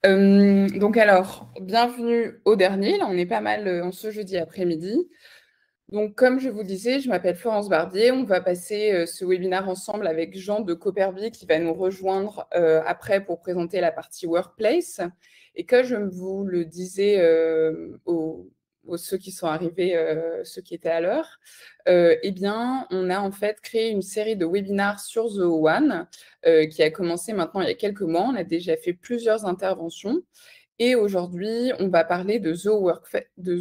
Donc alors, bienvenue au dernier. Là, on est pas mal en ce jeudi après-midi. Donc, comme je vous disais, je m'appelle Florence Barbier. On va passer ce webinaire ensemble avec Jean de Cooperby qui va nous rejoindre après pour présenter la partie Workplace. Et comme je vous le disais aux ceux qui sont arrivés, ceux qui étaient à l'heure, eh bien, on a en fait créé une série de webinaires sur The One qui a commencé maintenant il y a quelques mois. On a déjà fait plusieurs interventions. Et aujourd'hui, on va parler de The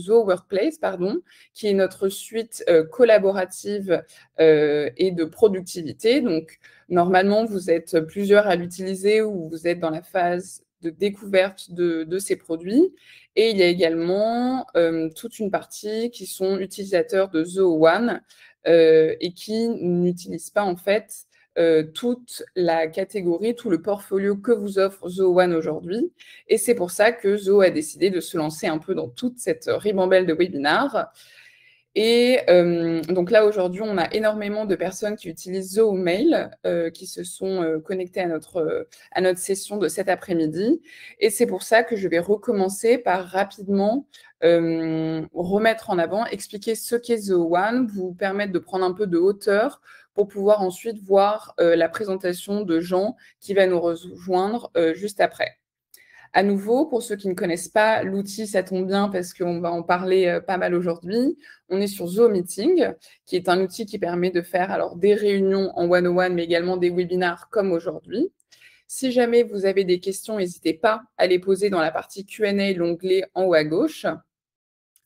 Workplace, pardon, qui est notre suite collaborative et de productivité. Donc, normalement, vous êtes plusieurs à l'utiliser ou vous êtes dans la phase de découverte de ces produits. Et il y a également toute une partie qui sont utilisateurs de The One et qui n'utilisent pas en fait toute la catégorie, tout le portfolio que vous offre The One aujourd'hui. Et c'est pour ça que Zoho a décidé de se lancer un peu dans toute cette ribambelle de webinars. Et donc là, aujourd'hui, on a énormément de personnes qui utilisent Zoho Mail, qui se sont connectées à notre session de cet après-midi. Et c'est pour ça que je vais recommencer par rapidement remettre en avant, expliquer ce qu'est Zoho One, vous permettre de prendre un peu de hauteur pour pouvoir ensuite voir la présentation de Jean qui va nous rejoindre juste après. À nouveau, pour ceux qui ne connaissent pas l'outil, ça tombe bien parce qu'on va en parler pas mal aujourd'hui. On est sur Zoom Meeting, qui est un outil qui permet de faire alors des réunions en one-on-one, mais également des webinars comme aujourd'hui. Si jamais vous avez des questions, n'hésitez pas à les poser dans la partie Q&A, l'onglet en haut à gauche.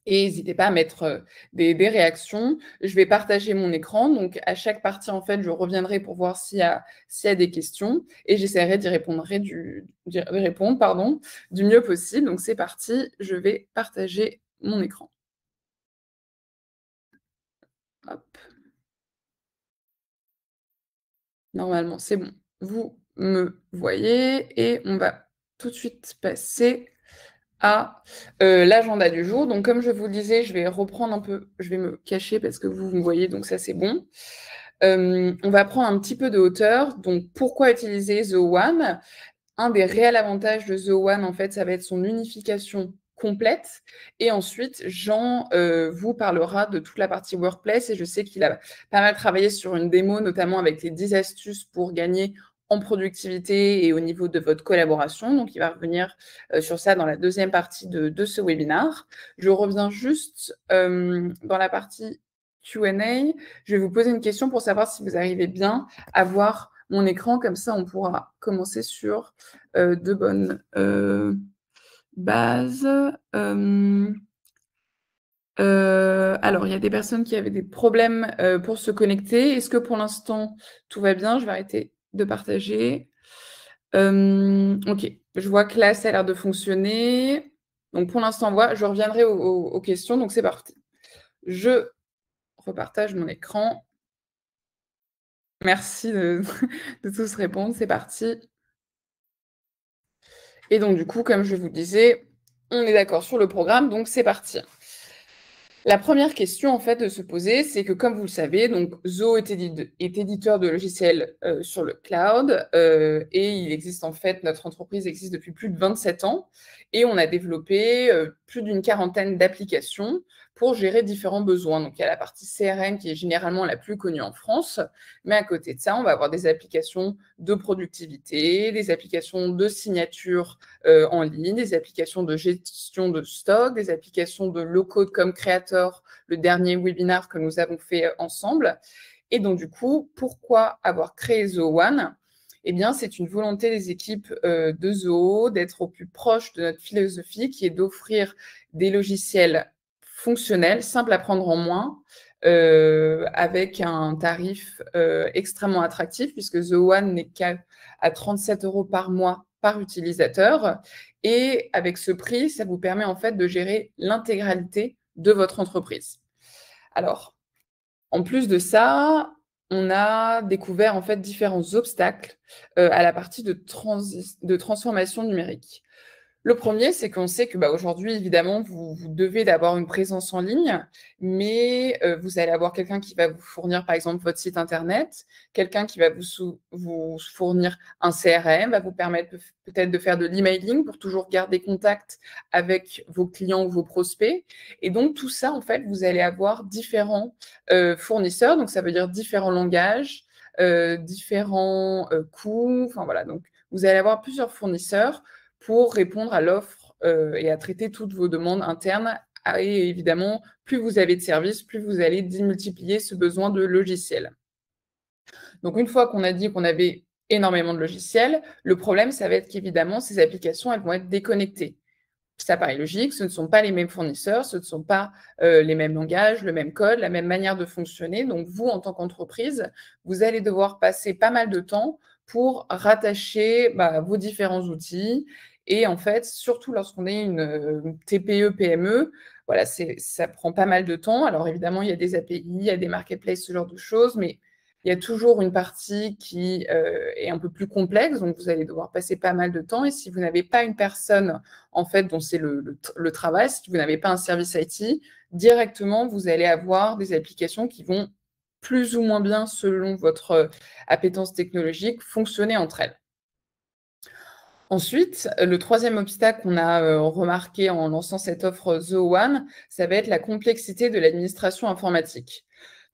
Et n'hésitez pas à mettre des réactions. Je vais partager mon écran. Donc, à chaque partie, en fait, je reviendrai pour voir s'il y a des questions. Et j'essaierai d'y répondre, du mieux possible. Donc, c'est parti. Je vais partager mon écran. Hop. Normalement, c'est bon. Vous me voyez. Et on va tout de suite passer à l'agenda du jour. Donc, comme je vous le disais, je vais reprendre un peu, je vais me cacher parce que vous me voyez, donc ça, c'est bon. On va prendre un petit peu de hauteur. Donc, pourquoi utiliser The One? Un des réels avantages de The One, en fait, ça va être son unification complète. Et ensuite, Jean vous parlera de toute la partie Workplace. Et je sais qu'il a pas mal travaillé sur une démo, notamment avec les 10 astuces pour gagner en productivité et au niveau de votre collaboration. Donc, il va revenir sur ça dans la deuxième partie de ce webinaire. Je reviens juste dans la partie Q&A. Je vais vous poser une question pour savoir si vous arrivez bien à voir mon écran. Comme ça, on pourra commencer sur de bonnes bases. Alors, il y a des personnes qui avaient des problèmes pour se connecter. Est-ce que pour l'instant, tout va bien? Je vais arrêter de partager. Ok, je vois que là, ça a l'air de fonctionner. Donc, pour l'instant, voilà, je reviendrai aux questions. Donc, c'est parti. Je repartage mon écran. Merci de tous répondre. C'est parti. Et donc, du coup, comme je vous disais, on est d'accord sur le programme, donc c'est parti. La première question, en fait, de se poser, c'est que, comme vous le savez, donc Zoho est éditeur de logiciels sur le cloud et il existe, en fait, notre entreprise existe depuis plus de 27 ans et on a développé plus d'une quarantaine d'applications pour gérer différents besoins. Donc, il y a la partie CRM qui est généralement la plus connue en France, mais à côté de ça, on va avoir des applications de productivité, des applications de signature en ligne, des applications de gestion de stock, des applications de low-code comme Creator, le dernier webinaire que nous avons fait ensemble. Et donc, du coup, pourquoi avoir créé Zoho One? Eh bien, c'est une volonté des équipes de Zoho d'être au plus proche de notre philosophie qui est d'offrir des logiciels fonctionnels, simples à prendre en main, avec un tarif extrêmement attractif, puisque Zoho One n'est qu'à 37 € par mois par utilisateur. Et avec ce prix, ça vous permet en fait de gérer l'intégralité de votre entreprise. Alors, en plus de ça, on a découvert en fait différents obstacles à la partie de transformation numérique. Le premier, c'est qu'on sait que, bah, aujourd'hui, évidemment, vous devez d'avoir une présence en ligne, mais vous allez avoir quelqu'un qui va vous fournir, par exemple, votre site internet, quelqu'un qui va vous fournir un CRM, va vous permettre peut-être de faire de l'emailing pour toujours garder contact avec vos clients ou vos prospects. Et donc tout ça, en fait, vous allez avoir différents, fournisseurs, donc ça veut dire différents langages, différents, coûts, enfin voilà, donc vous allez avoir plusieurs fournisseurs pour répondre à l'offre et à traiter toutes vos demandes internes. Et évidemment, plus vous avez de services, plus vous allez démultiplier ce besoin de logiciels. Donc, une fois qu'on a dit qu'on avait énormément de logiciels, le problème, ça va être qu'évidemment, ces applications, elles vont être déconnectées. Ça paraît logique, ce ne sont pas les mêmes fournisseurs, ce ne sont pas les mêmes langages, le même code, la même manière de fonctionner. Donc, vous, en tant qu'entreprise, vous allez devoir passer pas mal de temps pour rattacher vos différents outils. Et en fait, surtout lorsqu'on est une TPE, PME, voilà, ça prend pas mal de temps. Alors, évidemment, il y a des API, il y a des marketplaces, ce genre de choses, mais il y a toujours une partie qui est un peu plus complexe. Donc, vous allez devoir passer pas mal de temps. Et si vous n'avez pas une personne en fait, dont c'est le travail, si vous n'avez pas un service IT, directement, vous allez avoir des applications qui vont plus ou moins bien, selon votre appétence technologique, fonctionner entre elles. Ensuite, le troisième obstacle qu'on a remarqué en lançant cette offre The One, ça va être la complexité de l'administration informatique.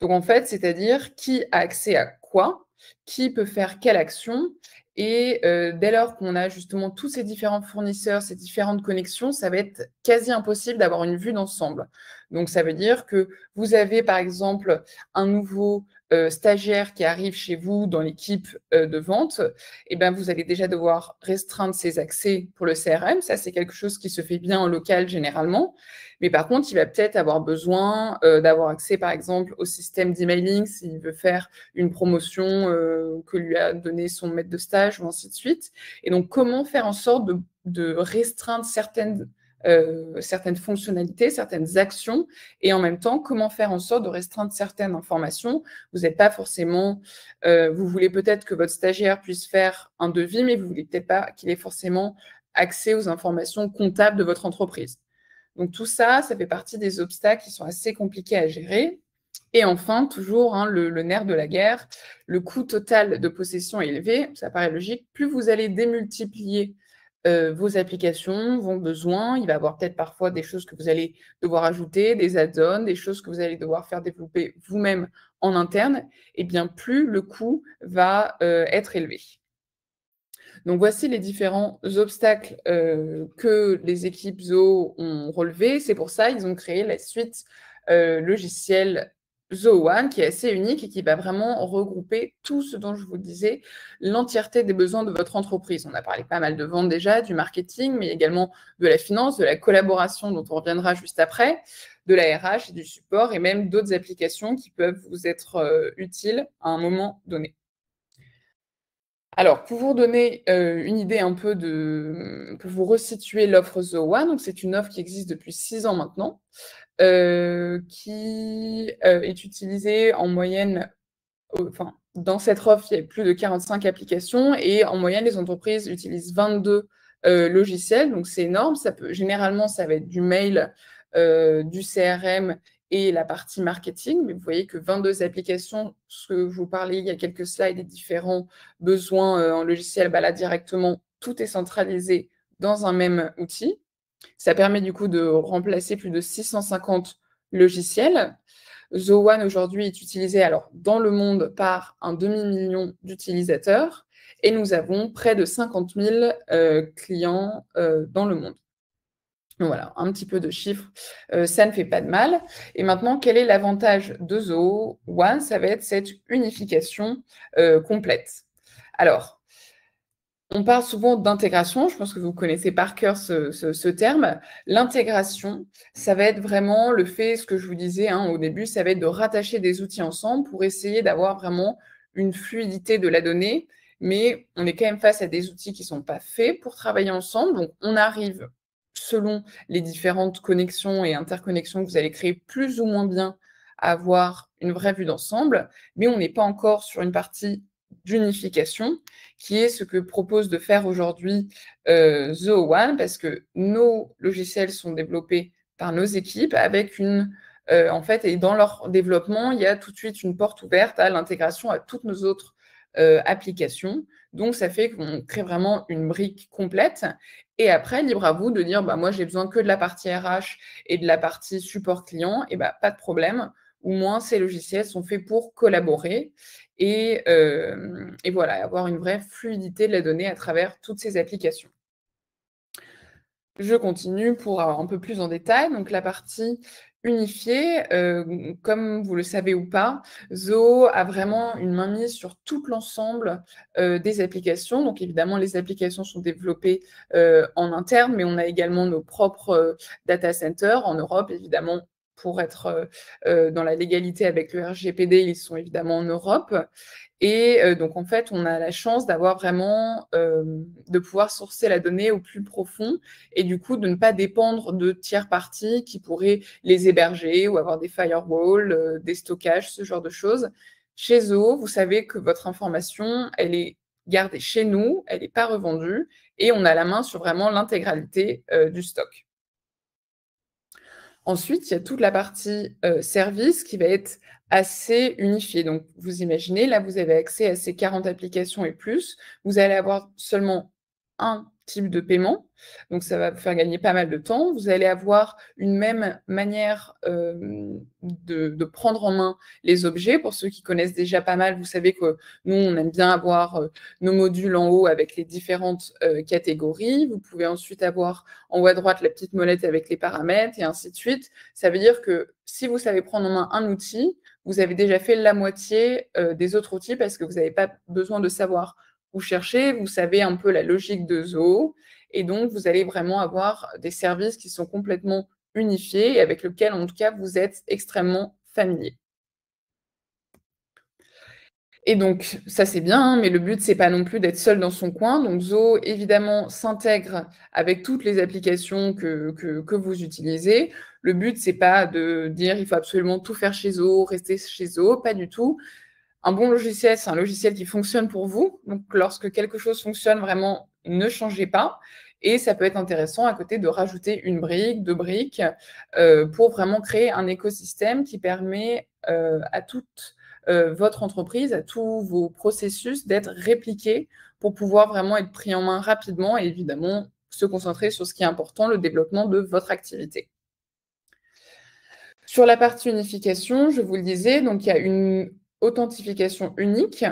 Donc en fait, c'est-à-dire qui a accès à quoi, qui peut faire quelle action, et dès lors qu'on a justement tous ces différents fournisseurs, ces différentes connexions, ça va être quasi impossible d'avoir une vue d'ensemble. Donc ça veut dire que vous avez par exemple un nouveau stagiaire qui arrive chez vous dans l'équipe de vente, et ben, vous allez déjà devoir restreindre ses accès pour le CRM. Ça, c'est quelque chose qui se fait bien en local généralement. Mais par contre, il va peut-être avoir besoin d'avoir accès, par exemple, au système d'emailing s'il veut faire une promotion que lui a donné son maître de stage ou ainsi de suite. Et donc, comment faire en sorte de restreindre certaines fonctionnalités, certaines actions, et en même temps, comment faire en sorte de restreindre certaines informations. Vous n'êtes pas forcément, vous voulez peut-être que votre stagiaire puisse faire un devis, mais vous voulez peut-être pas qu'il ait forcément accès aux informations comptables de votre entreprise. Donc tout ça, ça fait partie des obstacles qui sont assez compliqués à gérer. Et enfin, toujours le nerf de la guerre, le coût total de possession est élevé, ça paraît logique. Plus vous allez démultiplier vos applications, vos besoins, il va y avoir peut-être parfois des choses que vous allez devoir ajouter, des add-ons, des choses que vous allez devoir faire développer vous-même en interne, et bien plus le coût va être élevé. Donc voici les différents obstacles que les équipes Zoho ont relevés. C'est pour ça qu'ils ont créé la suite logicielle Zoho One, qui est assez unique et qui va vraiment regrouper tout ce dont je vous disais, l'entièreté des besoins de votre entreprise. On a parlé pas mal de vente déjà, du marketing, mais également de la finance, de la collaboration dont on reviendra juste après, de la RH et du support, et même d'autres applications qui peuvent vous être utiles à un moment donné. Alors, pour vous donner une idée un peu pour vous resituer l'offre Zoho One, donc c'est une offre qui existe depuis 6 ans maintenant, qui est utilisée en moyenne, enfin, dans cette offre, il y a plus de 45 applications et en moyenne, les entreprises utilisent 22 logiciels, donc c'est énorme. Généralement, ça va être du mail, du CRM et la partie marketing, mais vous voyez que 22 applications, ce que vous parliez il y a quelques slides, des différents besoins en logiciel, là directement, tout est centralisé dans un même outil. Ça permet du coup de remplacer plus de 650 logiciels. Zoho One aujourd'hui est utilisé alors dans le monde par un demi-million d'utilisateurs et nous avons près de 50 000 clients dans le monde. Donc voilà, un petit peu de chiffres, ça ne fait pas de mal. Et maintenant, quel est l'avantage de Zoho One? Ça va être cette unification complète. Alors, on parle souvent d'intégration, je pense que vous connaissez par cœur ce terme. L'intégration, ça va être vraiment le fait, ce que je vous disais au début, ça va être de rattacher des outils ensemble pour essayer d'avoir vraiment une fluidité de la donnée, mais on est quand même face à des outils qui ne sont pas faits pour travailler ensemble. Donc, on arrive, selon les différentes connexions et interconnexions que vous allez créer, plus ou moins bien à avoir une vraie vue d'ensemble, mais on n'est pas encore sur une partie d'unification, qui est ce que propose de faire aujourd'hui, Zoho One, parce que nos logiciels sont développés par nos équipes avec en fait et dans leur développement, il y a tout de suite une porte ouverte à l'intégration à toutes nos autres, applications. Donc ça fait qu'on crée vraiment une brique complète et après libre à vous de dire: «Bah, moi j'ai besoin que de la partie RH et de la partie support client» et bah, pas de problème. Au moins ces logiciels sont faits pour collaborer et voilà, avoir une vraie fluidité de la donnée à travers toutes ces applications. Je continue pour un peu plus en détail. Donc la partie unifiée, comme vous le savez ou pas, Zoho a vraiment une mainmise sur tout l'ensemble, des applications. Donc évidemment, les applications sont développées, en interne, mais on a également nos propres, data centers en Europe, évidemment, pour être, dans la légalité avec le RGPD, ils sont évidemment en Europe et donc en fait, on a la chance d'avoir vraiment, de pouvoir sourcer la donnée au plus profond et du coup, de ne pas dépendre de tiers parties qui pourraient les héberger ou avoir des firewalls, des stockages, ce genre de choses. Chez Zoho, vous savez que votre information, elle est gardée chez nous, elle n'est pas revendue et on a la main sur vraiment l'intégralité, du stock. Ensuite, il y a toute la partie, service qui va être assez unifiée. Donc vous imaginez, là, vous avez accès à ces 40 applications et plus. Vous allez avoir seulement un type de paiement, donc ça va vous faire gagner pas mal de temps. Vous allez avoir une même manière, de prendre en main les objets. Pour ceux qui connaissent déjà pas mal, vous savez que nous, on aime bien avoir, nos modules en haut avec les différentes, catégories. Vous pouvez ensuite avoir en haut à droite la petite molette avec les paramètres et ainsi de suite. Ça veut dire que si vous savez prendre en main un outil, vous avez déjà fait la moitié, des autres outils parce que vous n'avez pas besoin de savoir où chercher, vous savez un peu la logique de Zoho et donc vous allez vraiment avoir des services qui sont complètement unifiés et avec lesquels, en tout cas, vous êtes extrêmement familier. Et donc ça, c'est bien, hein, mais le but, c'est pas non plus d'être seul dans son coin. Donc Zoho, évidemment, s'intègre avec toutes les applications que vous utilisez. Le but, c'est pas de dire: «Il faut absolument tout faire chez Zoho, rester chez Zoho», pas du tout. Un bon logiciel, c'est un logiciel qui fonctionne pour vous. Donc lorsque quelque chose fonctionne vraiment, ne changez pas et ça peut être intéressant à côté de rajouter une brique, 2 briques, pour vraiment créer un écosystème qui permet, à toute, votre entreprise, à tous vos processus d'être répliqués pour pouvoir vraiment être pris en main rapidement et évidemment se concentrer sur ce qui est important, le développement de votre activité. Sur la partie unification, je vous le disais, donc il y a une authentification unique,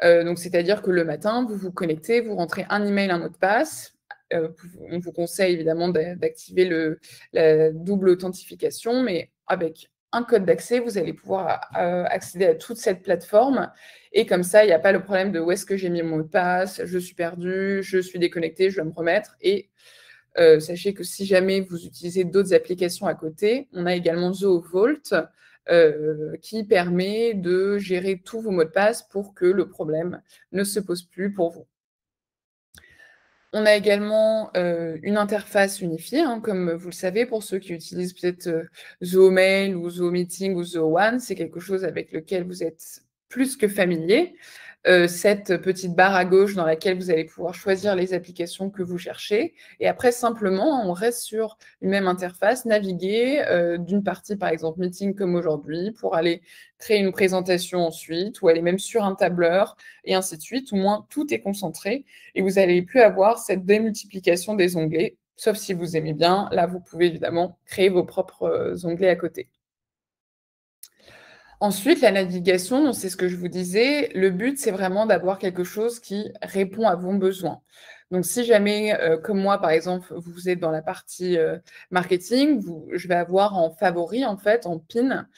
donc c'est-à-dire que le matin, vous vous connectez, vous rentrez un email, un mot de passe, on vous conseille évidemment d'activer la double authentification, mais avec un code d'accès, vous allez pouvoir, accéder à toute cette plateforme et comme ça, il n'y a pas le problème de: «Où est-ce que j'ai mis mon mot de passe? Je suis perdu, je suis déconnecté, je dois me remettre» et sachez que si jamais vous utilisez d'autres applications à côté, on a également Zoho Vault, qui permet de gérer tous vos mots de passe pour que le problème ne se pose plus pour vous. On a également, une interface unifiée, hein, comme vous le savez, pour ceux qui utilisent peut-être, Zoho Mail ou Zoho Meeting ou Zoho One, c'est quelque chose avec lequel vous êtes plus que familier. Cette petite barre à gauche dans laquelle vous allez pouvoir choisir les applications que vous cherchez et après simplement, on reste sur une même interface, naviguer, d'une partie, par exemple, Meeting comme aujourd'hui, pour aller créer une présentation ensuite ou aller même sur un tableur et ainsi de suite. Au moins, tout est concentré et vous n'allez plus avoir cette démultiplication des onglets, sauf si vous aimez bien. Là, vous pouvez évidemment créer vos propres, onglets à côté. Ensuite, la navigation, c'est ce que je vous disais, le but, c'est vraiment d'avoir quelque chose qui répond à vos besoins. Donc si jamais, comme moi, par exemple, vous êtes dans la partie, marketing, je vais avoir en favori, en fait, en pin,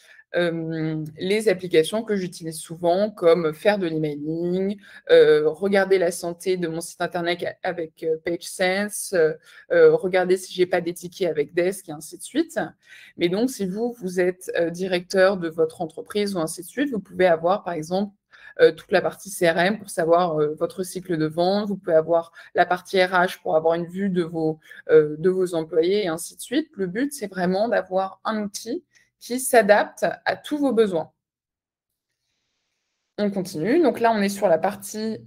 les applications que j'utilise souvent comme faire de l'emailing, regarder la santé de mon site internet avec, PageSense, regarder si j'ai pas des tickets avec Desk et ainsi de suite. Mais donc, si vous êtes, directeur de votre entreprise ou ainsi de suite, vous pouvez avoir, par exemple, toute la partie CRM pour savoir, votre cycle de vente. Vous pouvez avoir la partie RH pour avoir une vue de vos employés et ainsi de suite. Le but, c'est vraiment d'avoir un outil qui s'adapte à tous vos besoins. On continue. Donc là, on est sur la partie,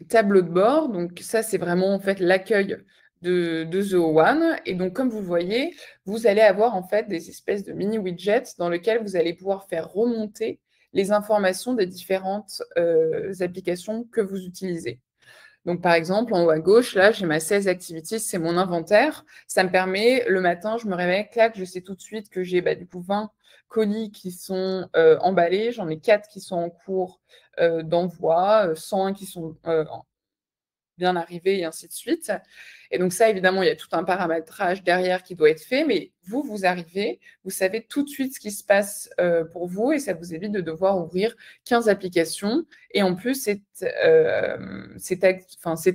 tableau de bord. Donc ça, c'est vraiment, en fait, l'accueil de The O1 et donc comme vous voyez, vous allez avoir, en fait, des espèces de mini widgets dans lesquels vous allez pouvoir faire remonter les informations des différentes, applications que vous utilisez. Donc, par exemple, en haut à gauche, là, j'ai ma 16 activities, c'est mon inventaire. Ça me permet, le matin, je me réveille, clac, je sais tout de suite que j'ai, du coup, 20 colis qui sont emballés. J'en ai 4 qui sont en cours d'envoi, 101 qui sont bien arrivé et ainsi de suite. Et donc ça, évidemment, il y a tout un paramétrage derrière qui doit être fait, mais vous, vous arrivez, vous savez tout de suite ce qui se passe pour vous et ça vous évite de devoir ouvrir 15 applications. Et en plus, c'est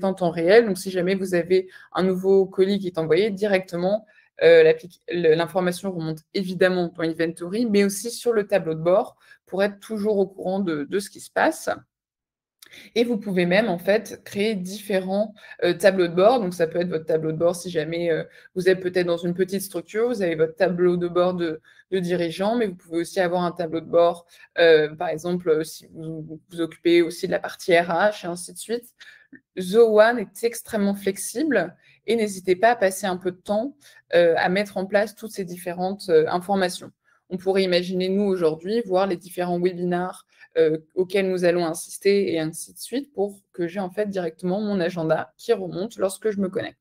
en temps réel. Donc si jamais vous avez un nouveau colis qui est envoyé directement, l'information remonte évidemment dans Inventory, mais aussi sur le tableau de bord pour être toujours au courant de ce qui se passe. Et vous pouvez même, en fait, créer différents, tableaux de bord. Donc ça peut être votre tableau de bord si jamais, vous êtes peut-être dans une petite structure, vous avez votre tableau de bord de dirigeant, mais vous pouvez aussi avoir un tableau de bord, par exemple, si vous vous occupez aussi de la partie RH et ainsi de suite. The One est extrêmement flexible et n'hésitez pas à passer un peu de temps, à mettre en place toutes ces différentes, informations. On pourrait imaginer, nous, aujourd'hui, voir les différents webinars, auxquels nous allons insister et ainsi de suite pour que j'ai, en fait, directement mon agenda qui remonte lorsque je me connecte.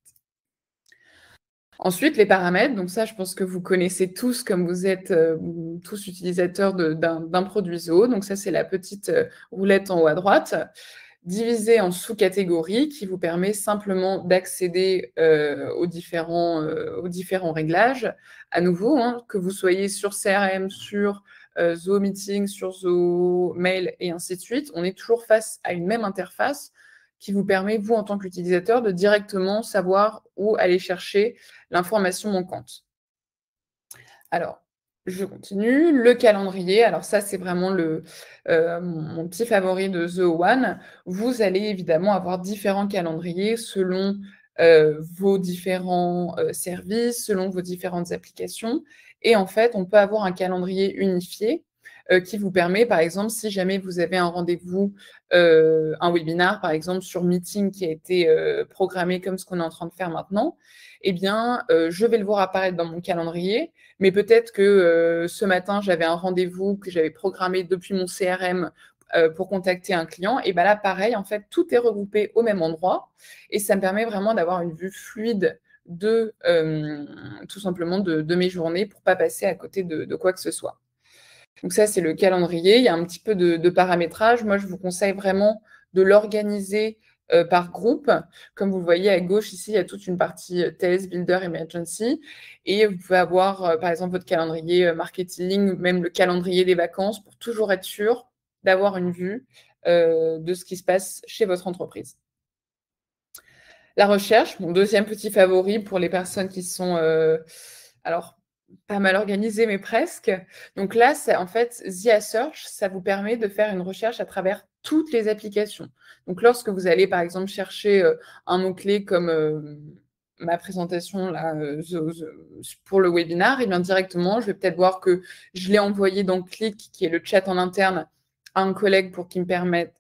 Ensuite, les paramètres, donc ça, je pense que vous connaissez tous comme vous êtes, tous utilisateurs d'un produit Zoho. Donc ça, c'est la petite, roulette en haut à droite divisé en sous-catégories qui vous permet simplement d'accéder aux différents réglages. À nouveau, hein, que vous soyez sur CRM, sur Zoho Meeting, sur Zoho Mail et ainsi de suite, on est toujours face à une même interface qui vous permet, vous, en tant qu'utilisateur, de directement savoir où aller chercher l'information manquante. Alors, je continue. Le calendrier, alors ça, c'est vraiment mon petit favori de The One. Vous allez évidemment avoir différents calendriers selon vos différents services, selon vos différentes applications. Et en fait, on peut avoir un calendrier unifié qui vous permet, par exemple, si jamais vous avez un rendez-vous, un webinar, par exemple, sur Meeting qui a été programmé comme ce qu'on est en train de faire maintenant, eh bien, je vais le voir apparaître dans mon calendrier, mais peut-être que ce matin, j'avais un rendez-vous que j'avais programmé depuis mon CRM pour contacter un client. Et bien là, pareil, en fait, tout est regroupé au même endroit et ça me permet vraiment d'avoir une vue fluide tout simplement de mes journées pour ne pas passer à côté de quoi que ce soit. Donc ça, c'est le calendrier. Il y a un petit peu de paramétrage. Moi, je vous conseille vraiment de l'organiser par groupe. Comme vous le voyez à gauche, ici, il y a toute une partie Test, Builder, Emergency. Et vous pouvez avoir, par exemple, votre calendrier marketing, même le calendrier des vacances, pour toujours être sûr d'avoir une vue de ce qui se passe chez votre entreprise. La recherche, mon deuxième petit favori pour les personnes qui sont, alors pas mal organisées, mais presque. Donc là, c'est en fait ZIA Search, ça vous permet de faire une recherche à travers toutes les applications. Donc lorsque vous allez, par exemple, chercher, un mot-clé comme, ma présentation là, pour le webinar et bien directement, je vais peut-être voir que je l'ai envoyé dans Click, qui est le chat en interne, à un collègue pour qu'il me permette,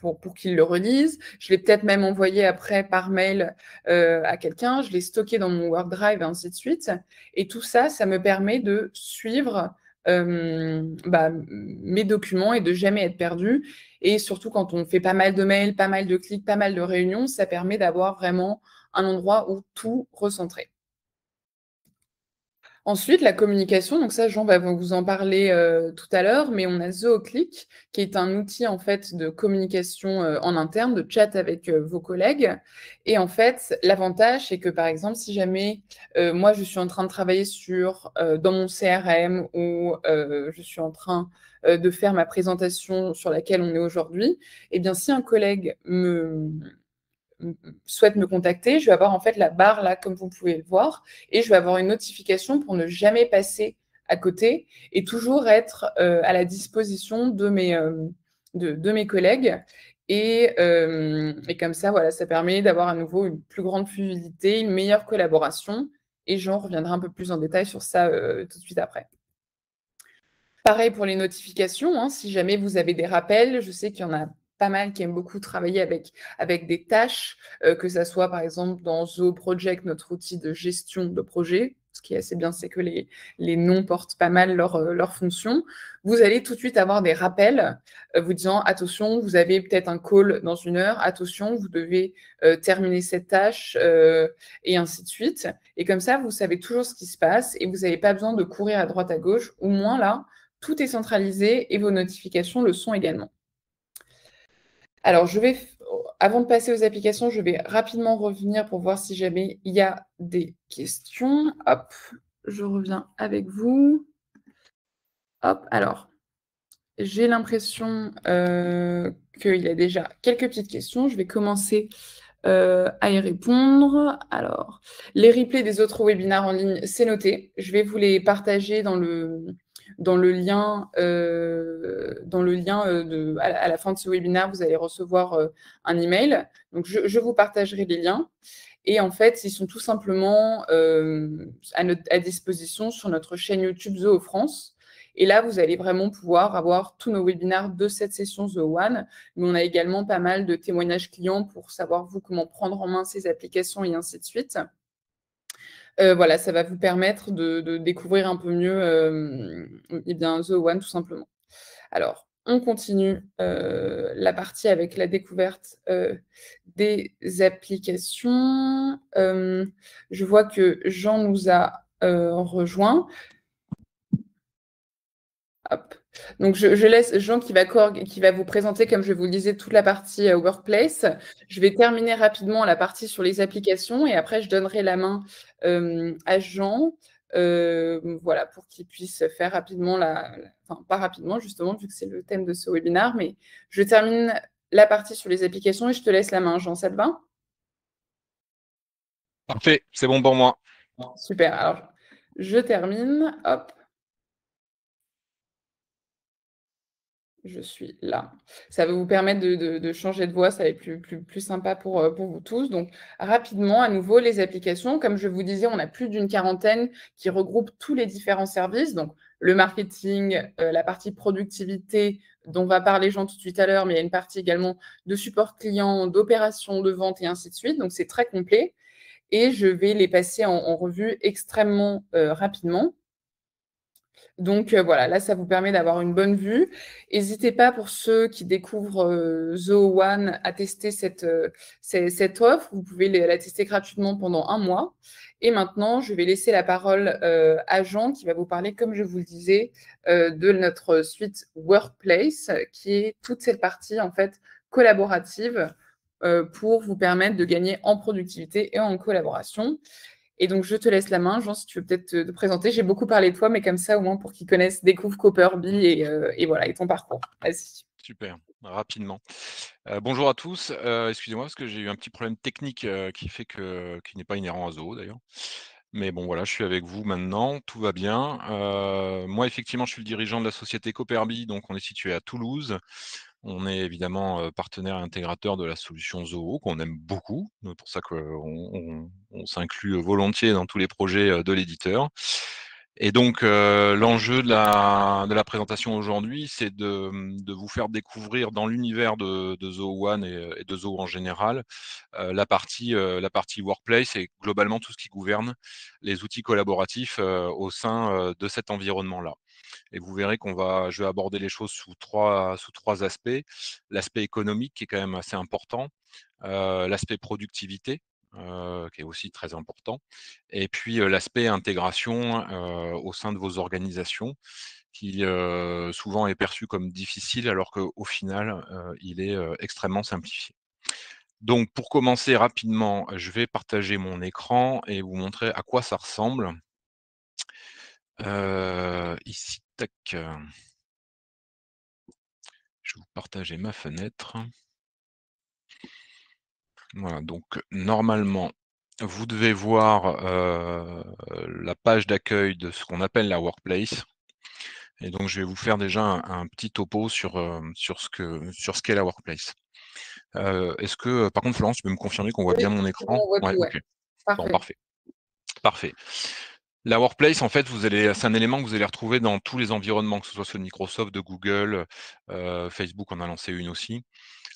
pour qu'il le relise. Je l'ai peut-être même envoyé après par mail, à quelqu'un. Je l'ai stocké dans mon OneDrive et ainsi de suite et tout ça, ça me permet de suivre, mes documents et de jamais être perdue et surtout quand on fait pas mal de mails, pas mal de clics, pas mal de réunions, ça permet d'avoir vraiment un endroit où tout recentrer. Ensuite, la communication, donc ça, Jean va vous en parler, tout à l'heure, mais on a ZooClick, qui est un outil, en fait, de communication, en interne, de chat avec, vos collègues et en fait, l'avantage, c'est que, par exemple, si jamais, moi, je suis en train de travailler dans mon CRM ou, je suis en train, de faire ma présentation sur laquelle on est aujourd'hui, eh bien, si un collègue souhaite me contacter, je vais avoir en fait la barre là, comme vous pouvez le voir, et je vais avoir une notification pour ne jamais passer à côté et toujours être à la disposition de mes collègues. Et comme ça, voilà, ça permet d'avoir à nouveau une plus grande fluidité, une meilleure collaboration. Et j'en reviendrai un peu plus en détail sur ça tout de suite après. Pareil pour les notifications, hein, si jamais vous avez des rappels, je sais qu'il y en a pas mal qui aiment beaucoup travailler avec des tâches, que ça soit par exemple dans Zoho Project, notre outil de gestion de projet. Ce qui est assez bien, c'est que les noms portent pas mal leurs fonctions. Vous allez tout de suite avoir des rappels, vous disant: «Attention, vous avez peut-être un call dans 1 heure. Attention, vous devez, terminer cette tâche», et ainsi de suite. Et comme ça, vous savez toujours ce qui se passe et vous n'avez pas besoin de courir à droite à gauche. Au moins là, tout est centralisé et vos notifications le sont également. Alors avant de passer aux applications, je vais rapidement revenir pour voir si jamais il y a des questions. Hop, je reviens avec vous. Hop, alors, j'ai l'impression, qu'il y a déjà quelques petites questions. Je vais commencer, à y répondre. Alors, les replays des autres webinaires en ligne, c'est noté. Je vais vous les partager dans le lien, à la fin de ce webinaire, vous allez recevoir, un email. Donc je vous partagerai les liens et en fait, ils sont tout simplement, à disposition sur notre chaîne YouTube Zoho France et là, vous allez vraiment pouvoir avoir tous nos webinaires de cette session Zoho One. Mais on a également pas mal de témoignages clients pour savoir, vous, comment prendre en main ces applications et ainsi de suite. Voilà, ça va vous permettre de découvrir un peu mieux, eh bien, Zoho One, tout simplement. Alors, on continue, la partie avec la découverte, des applications. Je vois que Jean nous a, rejoint. Hop. Donc je laisse Jean qui va vous présenter, comme je vous le disais, toute la partie, workplace. Je vais terminer rapidement la partie sur les applications et après je donnerai la main, à Jean, voilà, pour qu'il puisse faire rapidement enfin pas rapidement justement vu que c'est le thème de ce webinaire, mais je termine la partie sur les applications et je te laisse la main, Jean, ça te va? Parfait, c'est bon pour moi. Super, alors je termine, hop. Je suis là. Ça va vous permettre de changer de voix, ça va être plus sympa pour vous tous. Donc rapidement, à nouveau, les applications. Comme je vous disais, on a plus d'une quarantaine qui regroupent tous les différents services. Donc le marketing, la partie productivité dont va parler Jean tout de suite à l'heure, mais il y a une partie également de support client, d'opération, de vente et ainsi de suite. Donc c'est très complet et je vais les passer en revue extrêmement, rapidement. Donc voilà, là, ça vous permet d'avoir une bonne vue. N'hésitez pas pour ceux qui découvrent, Zoho One à tester cette offre. Vous pouvez la tester gratuitement pendant 1 mois et maintenant, je vais laisser la parole, à Jean qui va vous parler, comme je vous le disais, de notre suite Workplace, qui est toute cette partie, en fait, collaborative, pour vous permettre de gagner en productivité et en collaboration. Et donc, je te laisse la main, Jean, si tu veux peut-être te présenter. J'ai beaucoup parlé de toi, mais comme ça, au moins, pour qu'ils connaissent, découvrent Copperby et voilà, et ton parcours. Vas-y. Super, rapidement. Bonjour à tous, excusez-moi parce que j'ai eu un petit problème technique, qui n'est pas inhérent à Zoho d'ailleurs. Mais bon voilà, je suis avec vous maintenant, tout va bien. Moi effectivement, je suis le dirigeant de la société Copperby, donc on est situé à Toulouse. On est évidemment, partenaire et intégrateur de la solution Zoho qu'on aime beaucoup. C'est pour ça qu'on s'inclut volontiers dans tous les projets, de l'éditeur. Et donc, l'enjeu de la présentation aujourd'hui, c'est de vous faire découvrir dans l'univers de Zoho One et de Zoho en général, la partie workplace et globalement tout ce qui gouverne les outils collaboratifs, au sein, de cet environnement-là. Et vous verrez je vais aborder les choses sous trois aspects. L'aspect économique qui est quand même assez important, l'aspect productivité, qui est aussi très important et puis, l'aspect intégration, au sein de vos organisations qui, souvent est perçu comme difficile alors qu'au final, il est, extrêmement simplifié. Donc pour commencer rapidement, je vais partager mon écran et vous montrer à quoi ça ressemble. Ici, tac, je vais vous partager ma fenêtre. Voilà, donc normalement, vous devez voir, la page d'accueil de ce qu'on appelle la workplace et donc je vais vous faire déjà un petit topo sur ce qu'est la workplace. Est-ce que, par contre Florence, tu peux me confirmer qu'on voit Oui, bien mon c'est bon, écran? on voit Ouais, tout, ouais. OK. Bon, Parfait. parfait, parfait. La workplace, en fait, c'est un élément que vous allez retrouver dans tous les environnements, que ce soit ceux de Microsoft, de Google, Facebook en a lancé une aussi.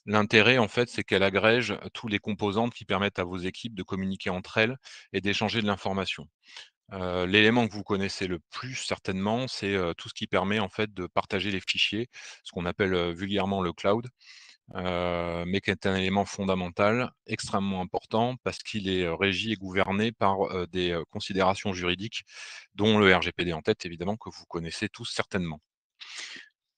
L'intérêt, en fait, c'est qu'elle agrège tous les composantes qui permettent à vos équipes de communiquer entre elles et d'échanger de l'information. L'élément que vous connaissez le plus certainement, c'est, tout ce qui permet, en fait, de partager les fichiers, ce qu'on appelle, vulgairement le cloud, mais qui est un élément fondamental, extrêmement important parce qu'il est, régi et gouverné par, des, considérations juridiques, dont le RGPD en tête, évidemment, que vous connaissez tous certainement.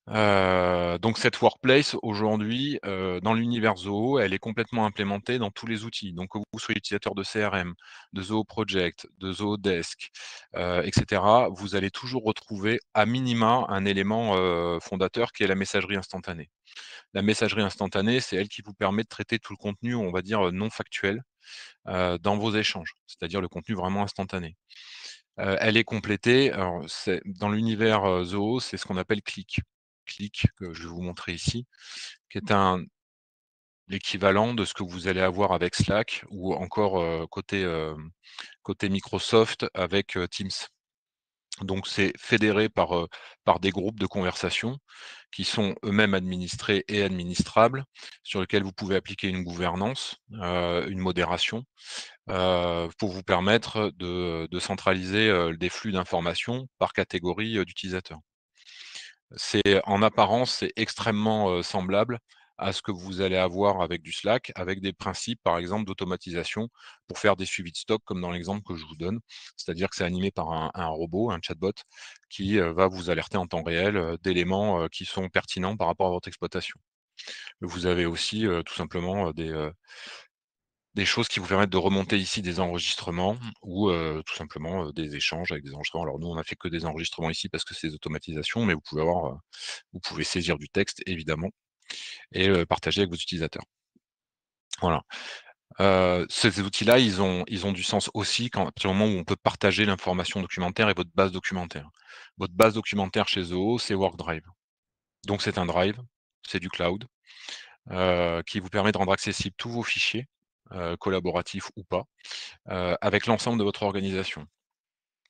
Donc cette workplace aujourd'hui, dans l'univers Zoho, elle est complètement implémentée dans tous les outils. Donc que vous soyez utilisateur de CRM, de Zoho Project, de Zoho Desk, et cetera, vous allez toujours retrouver à minima un élément, fondateur qui est la messagerie instantanée. La messagerie instantanée, c'est elle qui vous permet de traiter tout le contenu, on va dire, non factuel, dans vos échanges, c'est-à-dire le contenu vraiment instantané. Elle est complétée, alors c'est dans l'univers, Zoho, c'est ce qu'on appelle Click. Click, que je vais vous montrer ici, qui est l'équivalent de ce que vous allez avoir avec Slack ou encore, côté Microsoft avec, Teams. Donc c'est fédéré par des groupes de conversation qui sont eux-mêmes administrés et administrables, sur lesquels vous pouvez appliquer une gouvernance, une modération, pour vous permettre de centraliser, des flux d'informations par catégorie, d'utilisateurs. En apparence, c'est extrêmement, semblable à ce que vous allez avoir avec du Slack, avec des principes, par exemple, d'automatisation pour faire des suivis de stock, comme dans l'exemple que je vous donne. C'est-à-dire que c'est animé par un robot, un chatbot, qui, va vous alerter en temps réel, d'éléments, qui sont pertinents par rapport à votre exploitation. Vous avez aussi, tout simplement, des choses qui vous permettent de remonter ici des enregistrements ou, tout simplement, des échanges avec des enregistrements. Alors nous, on a fait que des enregistrements ici parce que c'est des automatisations, mais vous pouvez saisir du texte évidemment et partager avec vos utilisateurs. Voilà. Ces outils-là, ils ont du sens aussi quand à partir du moment où on peut partager l'information documentaire et votre base documentaire. Votre base documentaire chez Zoho, c'est OneDrive. Donc c'est un drive, c'est du cloud, qui vous permet de rendre accessibles tous vos fichiers, collaboratifs ou pas, avec l'ensemble de votre organisation.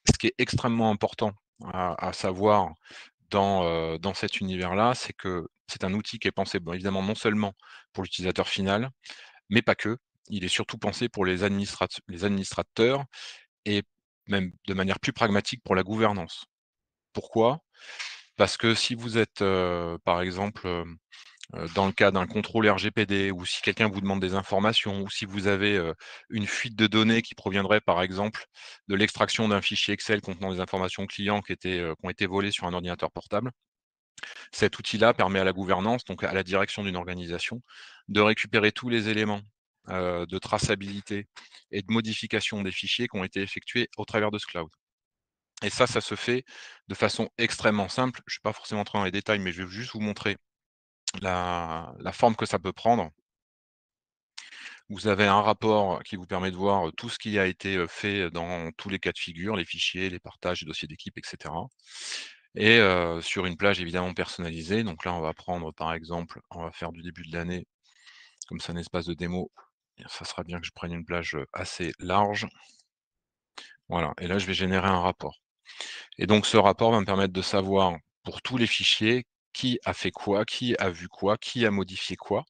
Ce qui est extrêmement important à savoir dans cet univers-là, c'est que c'est un outil qui est pensé, bon, évidemment, non seulement pour l'utilisateur final, mais pas que. Il est surtout pensé pour les administrateurs et même de manière plus pragmatique pour la gouvernance. Pourquoi? Parce que si vous êtes, par exemple, dans le cas d'un contrôle RGPD ou si quelqu'un vous demande des informations ou si vous avez, une fuite de données qui proviendrait, par exemple, de l'extraction d'un fichier Excel contenant des informations clients qui ont été volées sur un ordinateur portable. Cet outil-là permet à la gouvernance, donc à la direction d'une organisation, de récupérer tous les éléments, de traçabilité et de modification des fichiers qui ont été effectués au travers de ce cloud. Et ça se fait de façon extrêmement simple. Je ne vais pas forcément entrer dans les détails, mais je vais juste vous montrer la forme que ça peut prendre. Vous avez un rapport qui vous permet de voir tout ce qui a été fait dans tous les cas de figure, les fichiers, les partages, les dossiers d'équipe, etc. Et sur une plage évidemment personnalisée. Donc là, on va prendre par exemple, on va faire du début de l'année, comme c'est un espace de démo, ça sera bien que je prenne une plage assez large. Voilà, et là, je vais générer un rapport. Et donc ce rapport va me permettre de savoir pour tous les fichiers qui a fait quoi, qui a vu quoi, qui a modifié quoi.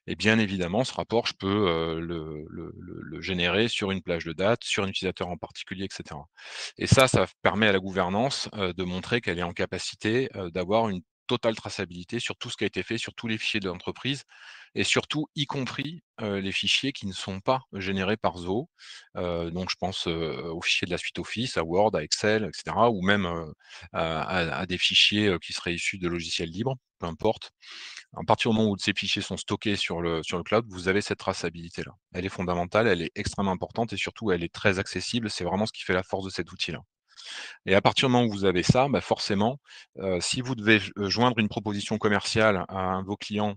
Et bien évidemment, ce rapport, je peux, le générer sur une plage de date, sur un utilisateur en particulier, et cetera. Et ça permet à la gouvernance, de montrer qu'elle est en capacité, d'avoir une totale traçabilité sur tout ce qui a été fait, sur tous les fichiers de l'entreprise et surtout, y compris, les fichiers qui ne sont pas générés par Zoho. Donc je pense, aux fichiers de la suite Office, à Word, à Excel, et cetera, ou même, à des fichiers, qui seraient issus de logiciels libres, peu importe. À partir du moment où ces fichiers sont stockés sur le cloud, vous avez cette traçabilité-là. Elle est fondamentale, elle est extrêmement importante et surtout elle est très accessible. C'est vraiment ce qui fait la force de cet outil-là. Et à partir du moment où vous avez ça, bah forcément, si vous devez joindre une proposition commerciale à un de vos clients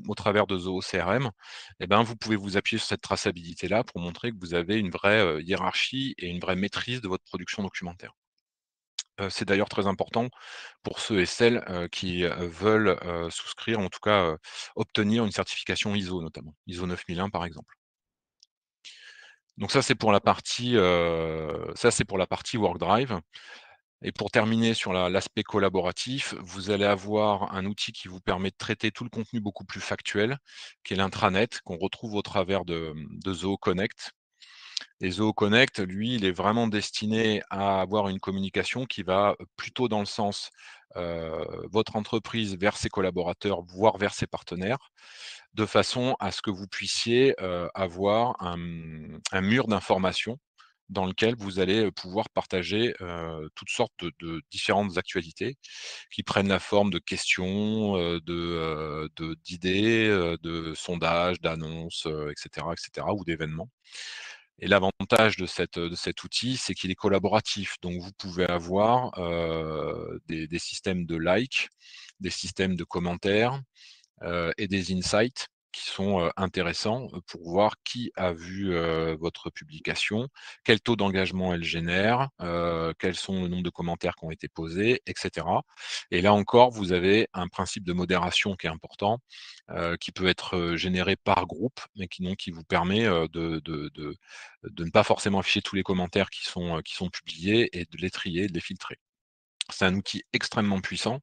au travers de Zoho CRM, et ben, vous pouvez vous appuyer sur cette traçabilité-là pour montrer que vous avez une vraie, hiérarchie et une vraie maîtrise de votre production documentaire. C'est d'ailleurs très important pour ceux et celles, qui, veulent, souscrire, en tout cas, obtenir une certification ISO notamment, ISO 9001 par exemple. Donc ça, c'est pour la partie WorkDrive. Et pour terminer sur l'aspect collaboratif, vous allez avoir un outil qui vous permet de traiter tout le contenu beaucoup plus factuel, qui est l'intranet, qu'on retrouve au travers de Zoho Connect. Et Zoho Connect, lui, il est vraiment destiné à avoir une communication qui va plutôt dans le sens, votre entreprise vers ses collaborateurs, voire vers ses partenaires, de façon à ce que vous puissiez, avoir un mur d'informations dans lequel vous allez, pouvoir partager, toutes sortes de différentes actualités qui prennent la forme de questions, d'idées, de sondages, d'annonces, et cetera ou d'événements. Et l'avantage de cet outil, c'est qu'il est collaboratif. Donc vous pouvez avoir, des systèmes de likes, des systèmes de commentaires, et des insights qui sont, intéressants, pour voir qui a vu, votre publication, quel taux d'engagement elle génère, quels sont le nombre de commentaires qui ont été posés et cetera. Et là encore, vous avez un principe de modération qui est important, qui peut être, généré par groupe, mais qui vous permet, de ne pas forcément afficher tous les commentaires qui sont publiés et de les trier, de les filtrer. C'est un outil extrêmement puissant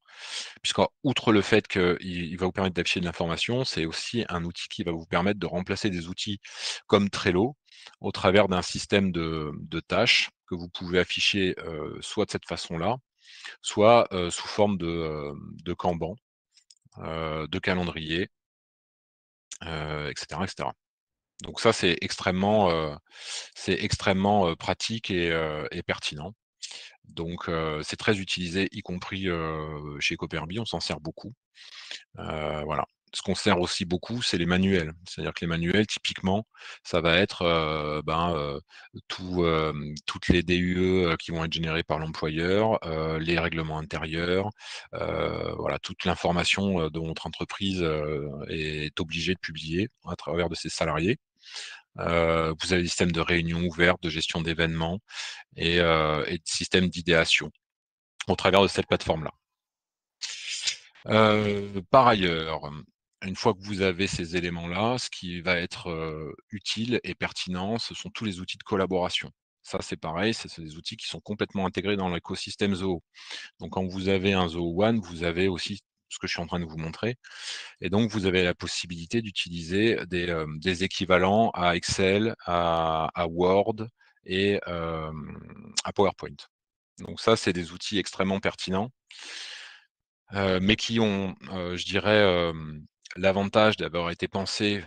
puisqu'outre le fait qu'il va vous permettre d'afficher de l'information, c'est aussi un outil qui va vous permettre de remplacer des outils comme Trello au travers d'un système de tâches que vous pouvez afficher, soit de cette façon-là, soit, sous forme de Kanban, de calendrier, et cetera, et cetera. Donc ça, c'est extrêmement, pratique et pertinent. Donc c'est très utilisé, y compris, chez Cooperby, on s'en sert beaucoup. Voilà. Ce qu'on sert aussi beaucoup, c'est les manuels. C'est-à-dire que les manuels, typiquement, ça va être, toutes les DUE, qui vont être générées par l'employeur, les règlements intérieurs, voilà, toute l'information, dont votre entreprise, est obligée de publier à travers de ses salariés. Vous avez des systèmes de réunions ouvertes, de gestion d'événements et de systèmes d'idéation au travers de cette plateforme-là. Par ailleurs, une fois que vous avez ces éléments-là, ce qui va être, utile et pertinent, ce sont tous les outils de collaboration. Ça, c'est pareil, c'est des outils qui sont complètement intégrés dans l'écosystème Zoho. Donc quand vous avez un Zoho One, vous avez aussi ce que je suis en train de vous montrer et donc vous avez la possibilité d'utiliser des équivalents à Excel, à Word et à PowerPoint. Donc ça, c'est des outils extrêmement pertinents. Mais qui ont, je dirais, l'avantage d'avoir été pensés,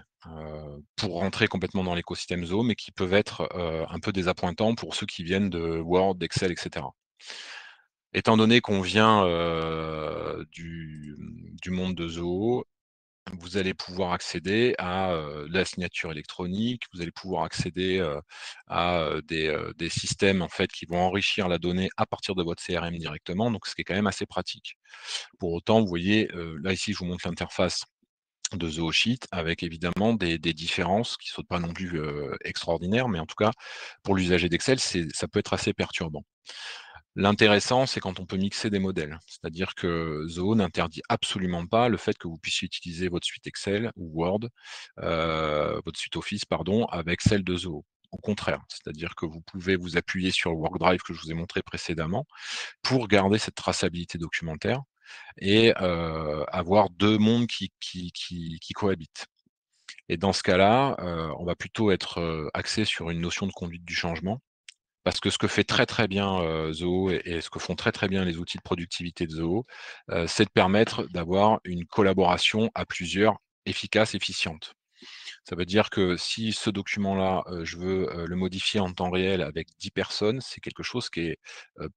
pour rentrer complètement dans l'écosystème Zoho, mais qui peuvent être, un peu désappointants pour ceux qui viennent de Word, d'Excel et cetera. Étant donné qu'on vient, du monde de Zoho, vous allez pouvoir accéder à, la signature électronique, vous allez pouvoir accéder, à, des systèmes, en fait, qui vont enrichir la donnée à partir de votre CRM directement, donc ce qui est quand même assez pratique. Pour autant, vous voyez, là ici, je vous montre l'interface de ZooSheet avec évidemment des différences qui ne sont pas non plus, extraordinaires, mais en tout cas, pour l'usager d'Excel, ça peut être assez perturbant. L'intéressant, c'est quand on peut mixer des modèles. C'est-à-dire que Zoho n'interdit absolument pas le fait que vous puissiez utiliser votre suite Excel ou Word, votre suite Office, pardon, avec celle de Zoho. Au contraire, c'est-à-dire que vous pouvez vous appuyer sur le OneDrive que je vous ai montré précédemment pour garder cette traçabilité documentaire et avoir 2 mondes qui cohabitent. Et dans ce cas-là, on va plutôt être, axé sur une notion de conduite du changement. Parce que ce que fait très, très bien, Zoho et ce que font très, très bien les outils de productivité de Zoho, c'est de permettre d'avoir une collaboration à plusieurs efficace, efficiente. Ça veut dire que si ce document-là, je veux, le modifier en temps réel avec 10 personnes, c'est quelque chose qui est,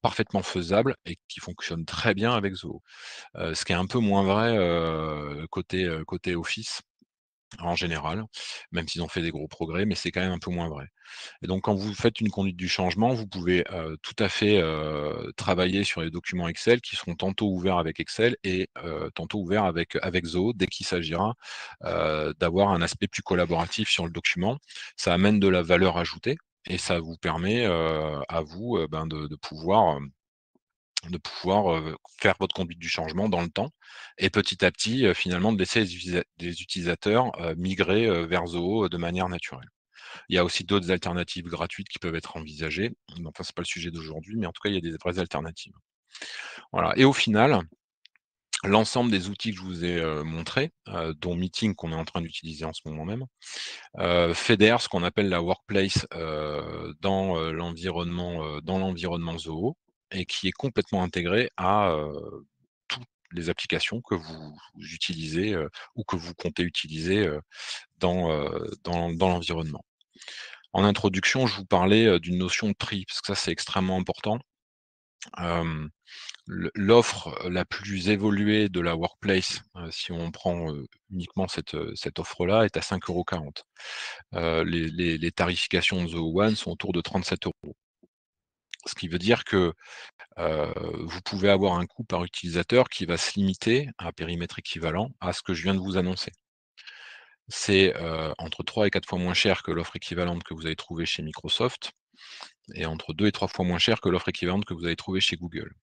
parfaitement faisable et qui fonctionne très bien avec Zoho. Ce qui est un peu moins vrai, côté Office, en général, même s'ils ont fait des gros progrès, mais c'est quand même un peu moins vrai. Et donc quand vous faites une conduite du changement, vous pouvez, tout à fait, travailler sur les documents Excel qui seront tantôt ouverts avec Excel et tantôt ouverts avec Zoho dès qu'il s'agira, d'avoir un aspect plus collaboratif sur le document. Ça amène de la valeur ajoutée et ça vous permet, à vous, ben, de pouvoir faire votre conduite du changement dans le temps et petit à petit, finalement de laisser les utilisateurs, migrer, vers Zoho, de manière naturelle. Il y a aussi d'autres alternatives gratuites qui peuvent être envisagées. Enfin, c'est pas le sujet d'aujourd'hui, mais en tout cas, il y a des vraies alternatives. Voilà et au final, l'ensemble des outils que je vous ai, montrés, dont Meeting qu'on est en train d'utiliser en ce moment même, fédère ce qu'on appelle la workplace, dans l'environnement Zoho et qui est complètement intégré à, toutes les applications que vous utilisez, ou que vous comptez utiliser, dans l'environnement. En introduction, je vous parlais, d'une notion de prix, parce que ça, c'est extrêmement important. Hem, l'offre la plus évoluée de la workplace, si on prend, uniquement cette offre-là, est à 5,40 €. Les tarifications de Zoho One sont autour de 37 €. Ce qui veut dire que, vous pouvez avoir un coût par utilisateur qui va se limiter à périmètre équivalent à ce que je viens de vous annoncer. C'est, entre 3 et 4 fois moins cher que l'offre équivalente que vous allez trouver chez Microsoft et entre 2 et 3 fois moins cher que l'offre équivalente que vous allez trouver chez Google.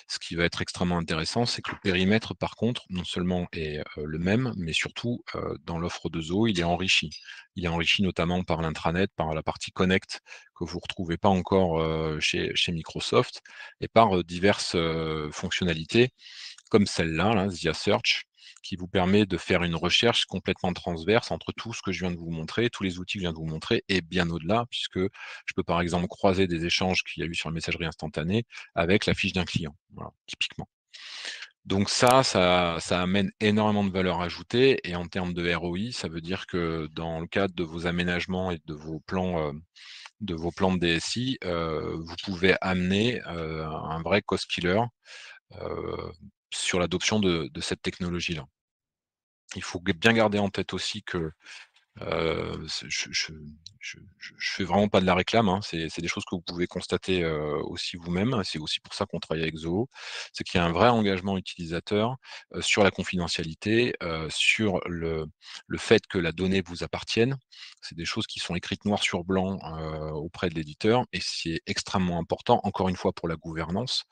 Ce qui va être extrêmement intéressant, c'est que le périmètre, par contre, non seulement est, le même, mais surtout, dans l'offre de Zoho, il est enrichi. Il est enrichi notamment par l'intranet, par la partie connect que vous ne retrouvez pas encore, chez Microsoft et par, diverses, fonctionnalités comme celle-là, là, Zia Search, qui vous permet de faire une recherche complètement transverse entre tout ce que je viens de vous montrer, tous les outils que je viens de vous montrer et bien au-delà, puisque je peux par exemple croiser des échanges qu'il y a eu sur la messagerie instantanée avec la fiche d'un client, voilà, typiquement. Donc ça amène énormément de valeur ajoutée et en termes de ROI, ça veut dire que dans le cadre de vos aménagements et de vos plans de DSI, vous pouvez amener, un vrai cost killer, heu, sur l'adoption de cette technologie-là. Il faut bien garder en tête aussi que, c'est je fais vraiment pas de la réclame, hein, c'est des choses que vous pouvez constater, aussi vous-même. C'est aussi pour ça qu'on travaille avec Zoho. C'est qu'il y a un vrai engagement utilisateur, sur la confidentialité, sur le fait que la donnée vous appartienne. C'est des choses qui sont écrites noir sur blanc, auprès de l'éditeur et c'est extrêmement important, encore une fois pour la gouvernance,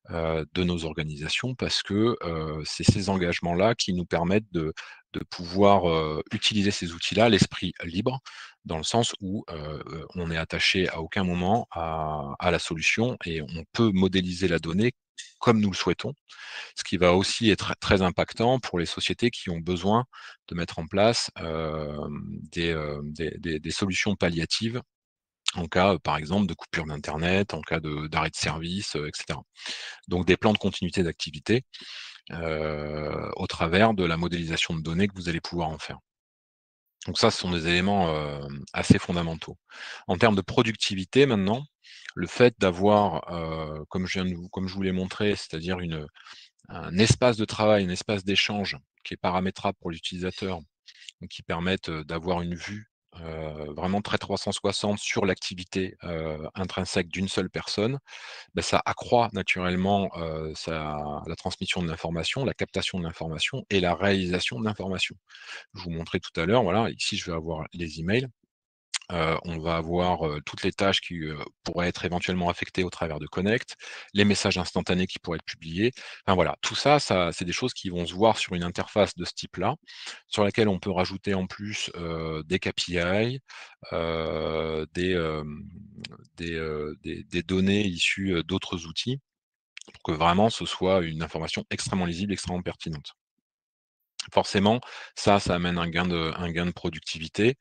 de nos organisations parce que, c'est ces engagements-là qui nous permettent de pouvoir, utiliser ces outils-là à l'esprit libre, dans le sens où, on est attaché à aucun moment à la solution et on peut modéliser la donnée comme nous le souhaitons. Ce qui va aussi être très impactant pour les sociétés qui ont besoin de mettre en place, des solutions palliatives en cas, par exemple, de coupure d'internet, en cas d'arrêt de service, et cetera. Donc des plans de continuité d'activité, au travers de la modélisation de données que vous allez pouvoir en faire. Donc ça, ce sont des éléments, assez fondamentaux. En termes de productivité maintenant, le fait d'avoir, comme je vous l'ai montré, c'est-à-dire un espace de travail, un espace d'échange qui est paramétrable pour l'utilisateur, donc qui permettent, d'avoir une vue, vraiment très 360 sur l'activité, intrinsèque d'une seule personne, bah, ça accroît naturellement, la transmission de l'information, la captation de l'information et la réalisation de l'information. Je vous montrais tout à l'heure, voilà, ici je vais avoir les emails, on va avoir, toutes les tâches qui, pourraient être éventuellement affectées au travers de Connect, les messages instantanés qui pourraient être publiés. Enfin voilà, tout ça, c'est des choses qui vont se voir sur une interface de ce type-là, sur laquelle on peut rajouter en plus, des KPI, des données issues, d'autres outils, pour que vraiment ce soit une information extrêmement lisible, extrêmement pertinente. Forcément, ça amène un gain de productivité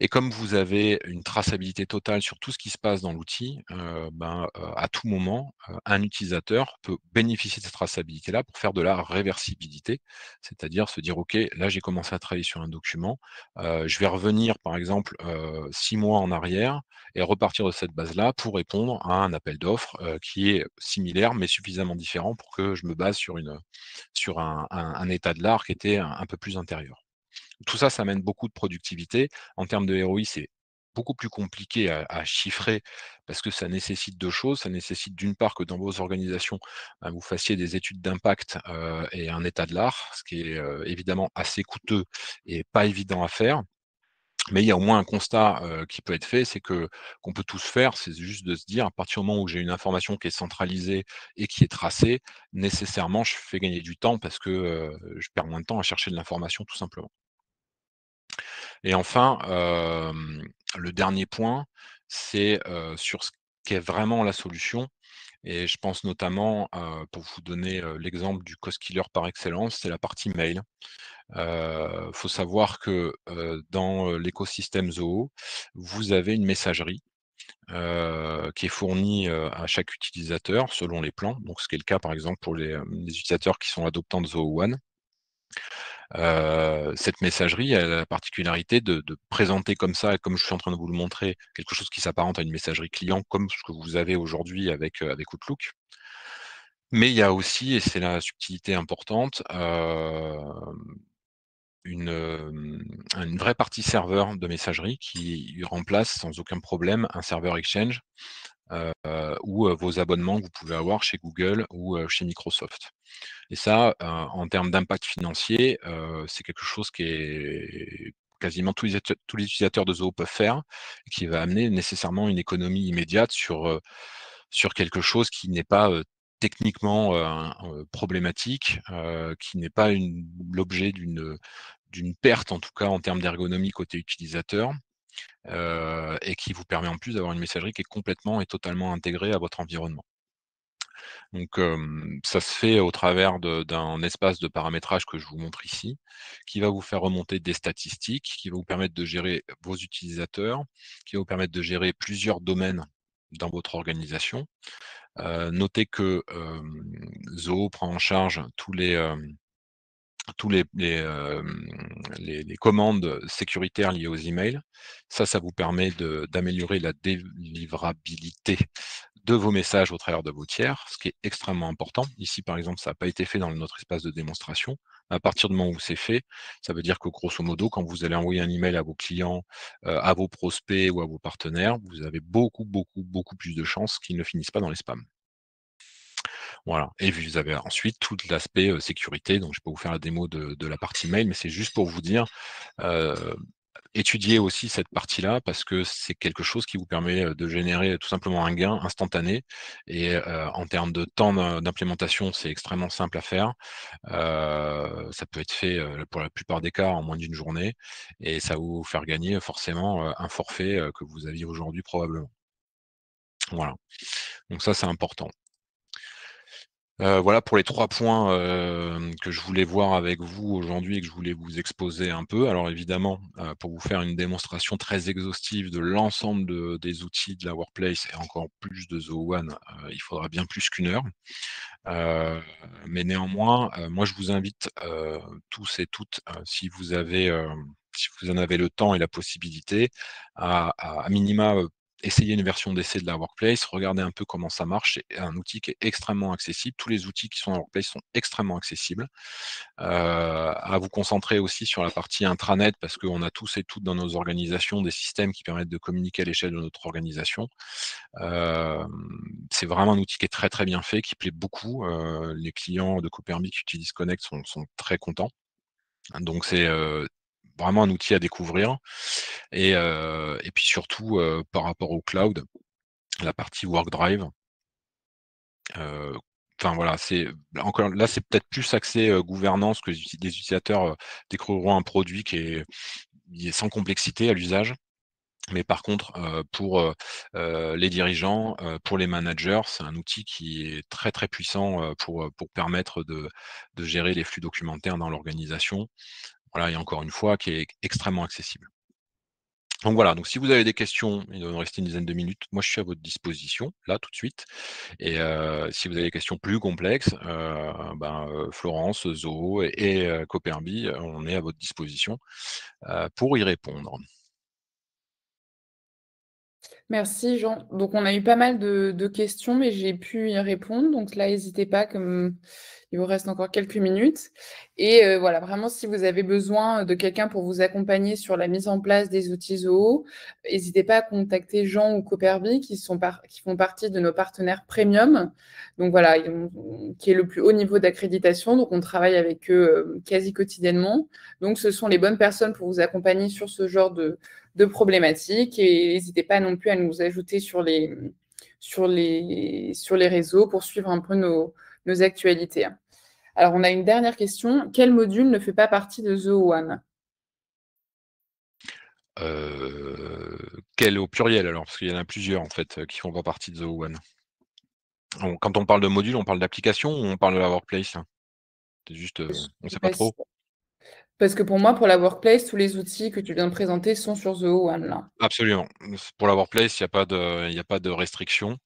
et comme vous avez une traçabilité totale sur tout ce qui se passe dans l'outil, à tout moment, un utilisateur peut bénéficier de cette traçabilité-là pour faire de la réversibilité. C'est-à-dire se dire: «OK, là j'ai commencé à travailler sur un document, je vais revenir par exemple, 6 mois en arrière et repartir de cette base-là pour répondre à un appel d'offres, qui est similaire mais suffisamment différent pour que je me base sur un état de l'art qui était un peu plus antérieur». Tout ça, ça amène beaucoup de productivité. En termes de ROI, c'est beaucoup plus compliqué à chiffrer parce que ça nécessite 2 choses. Ça nécessite d'une part que dans vos organisations, vous fassiez des études d'impact, et un état de l'art, ce qui est, évidemment assez coûteux et pas évident à faire. Mais il y a au moins un constat, qui peut être fait, c'est que qu'on peut tous faire, c'est juste de se dire: «À partir du moment où j'ai une information qui est centralisée et qui est tracée, nécessairement je fais gagner du temps parce que, je perds moins de temps à chercher de l'information tout simplement». Et enfin, Le dernier point, c'est, sur ce qu'est vraiment la solution et je pense notamment, pour vous donner, l'exemple du cost killer par excellence, c'est la partie mail. Faut savoir que, dans, l'écosystème Zoho, vous avez une messagerie, qui est fournie, à chaque utilisateur selon les plans. Donc ce qui est le cas par exemple pour les utilisateurs qui sont adoptants de Zoho One. Cette messagerie, elle a la particularité de présenter comme ça, comme je suis en train de vous le montrer, quelque chose qui s'apparente à une messagerie client comme ce que vous avez aujourd'hui avec Outlook. Mais il y a aussi, et c'est la subtilité importante, une vraie partie serveur de messagerie qui remplace sans aucun problème un serveur Exchange, ou, vos abonnements que vous pouvez avoir chez Google ou, chez Microsoft. Et ça, en termes d'impact financier, c'est quelque chose qui est quasiment tous les utilisateurs de Zoho peuvent faire, et qui va amener nécessairement une économie immédiate sur quelque chose qui n'est pas, techniquement, problématique, qui n'est pas l'objet d'une perte, en tout cas en termes d'ergonomie côté utilisateur, et qui vous permet en plus d'avoir une messagerie qui est complètement et totalement intégrée à votre environnement. Donc, ça se fait au travers d'un espace de paramétrage que je vous montre ici, qui va vous faire remonter des statistiques, qui va vous permettre de gérer vos utilisateurs, qui va vous permettre de gérer plusieurs domaines dans votre organisation. Notez que, Zoho prend en charge les commandes sécuritaires liées aux emails. Ça vous permet d'améliorer la délivrabilité de vos messages au travers de vos tiers, ce qui est extrêmement important. Ici, par exemple, ça n'a pas été fait dans notre espace de démonstration. À partir du moment où c'est fait, ça veut dire que grosso modo, quand vous allez envoyer un email à vos clients, à vos prospects ou à vos partenaires, vous avez beaucoup, beaucoup, beaucoup plus de chances qu'ils ne finissent pas dans les spams. Voilà, et vous avez ensuite tout l'aspect, sécurité, donc je peux vous faire la démo de la partie mail, mais c'est juste pour vous dire, heu, étudiez aussi cette partie-là parce que c'est quelque chose qui vous permet, de générer tout simplement un gain instantané et en termes de temps d'implémentation, c'est extrêmement simple à faire. Ça peut être fait, pour la plupart des cas en moins d'une journée et ça va vous faire gagner forcément, un forfait, que vous aviez aujourd'hui probablement. Voilà, donc ça, c'est important. Voilà pour les 3 points, que je voulais voir avec vous aujourd'hui et que je voulais vous exposer un peu. Alors évidemment, pour vous faire une démonstration très exhaustive de l'ensemble des outils de la workplace et encore plus de Zoho One, il faudra bien plus qu'1 heure. Heu, mais néanmoins, moi je vous invite, tous et toutes, si vous avez, si vous en avez le temps et la possibilité, à minima, essayer une version d'essai de la Workplace, regarder un peu comment ça marche. C'est un outil qui est extrêmement accessible. Tous les outils qui sont dans la Workplace sont extrêmement accessibles. À vous concentrer aussi sur la partie intranet parce qu'on a tous et toutes dans nos organisations des systèmes qui permettent de communiquer à l'échelle de notre organisation. C'est vraiment un outil qui est très, très bien fait, qui plaît beaucoup. Les clients de Copernic qui utilisent Connect sont très contents. Donc c'est, vraiment un outil à découvrir et puis surtout, par rapport au cloud, la partie WorkDrive, heu, enfin voilà, c'est encore là, c'est peut-être plus axé, gouvernance que les utilisateurs, découvriront un produit qui est sans complexité à l'usage. Mais par contre, pour, les dirigeants, pour les managers, c'est un outil qui est très, très puissant, pour permettre de gérer les flux documentaires dans l'organisation. Voilà et encore une fois, qui est extrêmement accessible. Donc voilà, donc si vous avez des questions, il doit nous rester une dizaine de minutes. Moi, je suis à votre disposition, là, tout de suite et si vous avez des questions plus complexes, Florence, Zoho et Cooperby, on est à votre disposition, pour y répondre. Merci Jean. Donc on a eu pas mal de questions, mais j'ai pu y répondre. Donc là, n'hésitez pas, comme il vous reste encore quelques minutes. Et voilà, vraiment, si vous avez besoin de quelqu'un pour vous accompagner sur la mise en place des outils Zoho, n'hésitez pas à contacter Jean ou Cooperby, qui font partie de nos partenaires premium. Donc voilà, qui est le plus haut niveau d'accréditation. Donc on travaille avec eux quasi quotidiennement. Donc ce sont les bonnes personnes pour vous accompagner sur ce genre de problématiques et n'hésitez pas non plus à nous ajouter sur les réseaux pour suivre un peu nos actualités. Alors, on a une dernière question. Quel module ne fait pas partie de The One? Quel au pluriel alors? Parce qu'il y en a plusieurs en fait, qui font pas partie de Zoho One. Quand on parle de module, on parle d'application ou on parle de la workplace? C'est juste, Je on suis sait pas pas trop? sûre. Parce que pour moi, pour la workplace, tous les outils que tu viens de présenter sont sur Zoho One là. Absolument. Pour la workplace, il y a pas de restriction.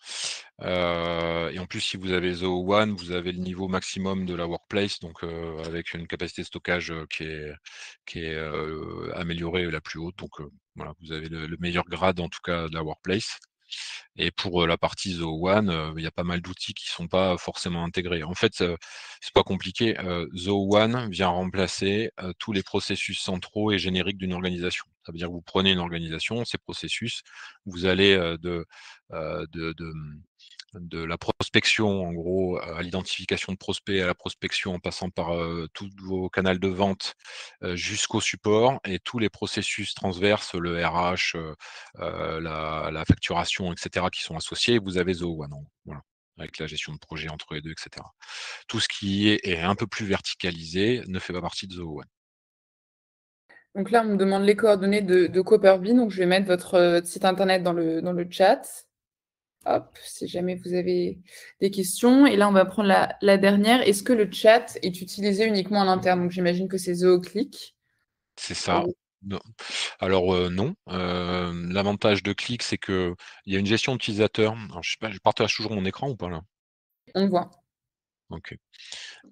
Et en plus, si vous avez Zoho One, vous avez le niveau maximum de la workplace, donc avec une capacité de stockage, qui est améliorée, la plus haute. Donc voilà, vous avez le meilleur grade en tout cas de la workplace. Et pour, la partie Zoho One, il y a pas mal d'outils qui sont pas forcément intégrés. En fait, c'est pas compliqué, Zoho One vient remplacer, tous les processus centraux et génériques d'une organisation. Ça veut dire que vous prenez une organisation, ces processus, vous allez, de la prospection, en gros, à l'identification de prospects, à la prospection en passant par, tous vos canaux de vente, jusqu'au support et tous les processus transverses, le RH, la facturation et cetera qui sont associés. Vous avez Zoho One en gros, voilà, avec la gestion de projet entre les 2 et cetera. Tout ce qui est un peu plus verticalisé ne fait pas partie de Zoho One. Donc là, on me demande les coordonnées de Copperbee, donc je vais mettre votre site internet dans le chat. Hop, si jamais vous avez des questions. Et là, on va prendre la dernière. Est-ce que le chat est utilisé uniquement en interne? Donc j'imagine que c'est ZooClick. C'est ça. Non. Alors, non, l'avantage de Click, c'est qu'il y a une gestion utilisateur. Alors je sais pas, je partage toujours mon écran ou pas là? On voit. OK.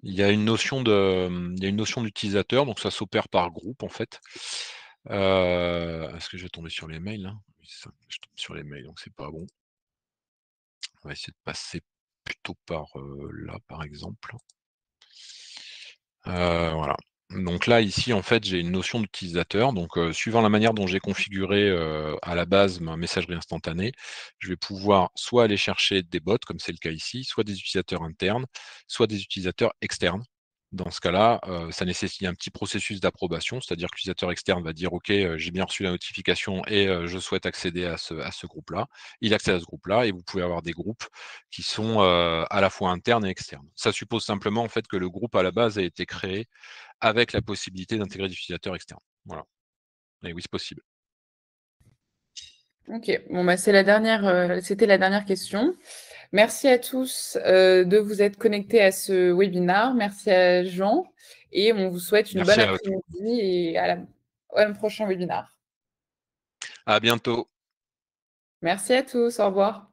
Il y a une notion de, il y a une notion d'utilisateur, donc ça s'opère par groupe en fait. Est-ce que je vais tomber sur les mails là? Oui, c'est ça, je tombe sur les mails, donc c'est pas bon. On va essayer de passer plutôt par, là par exemple. Voilà. Donc là, ici, en fait, j'ai une notion d'utilisateur. Donc, suivant la manière dont j'ai configuré, à la base ma messagerie instantanée, je vais pouvoir soit aller chercher des bots, comme c'est le cas ici, soit des utilisateurs internes, soit des utilisateurs externes. Dans ce cas-là, ça nécessite un petit processus d'approbation, c'est-à-dire que l'utilisateur externe va dire: «OK, j'ai bien reçu la notification et je souhaite accéder à ce groupe-là». Il accède à ce groupe-là et vous pouvez avoir des groupes qui sont, à la fois internes et externes. Ça suppose simplement, en fait, que le groupe à la base a été créé avec la possibilité d'intégrer des utilisateurs externes. Voilà. Et oui, c'est possible. OK. Bon, bah, c'était la dernière question. Merci à tous, de vous être connectés à ce webinaire. Merci à Jean et on vous souhaite une bonne Merci à tous. après-midi et à un prochain webinaire. À bientôt. Merci à tous. Au revoir.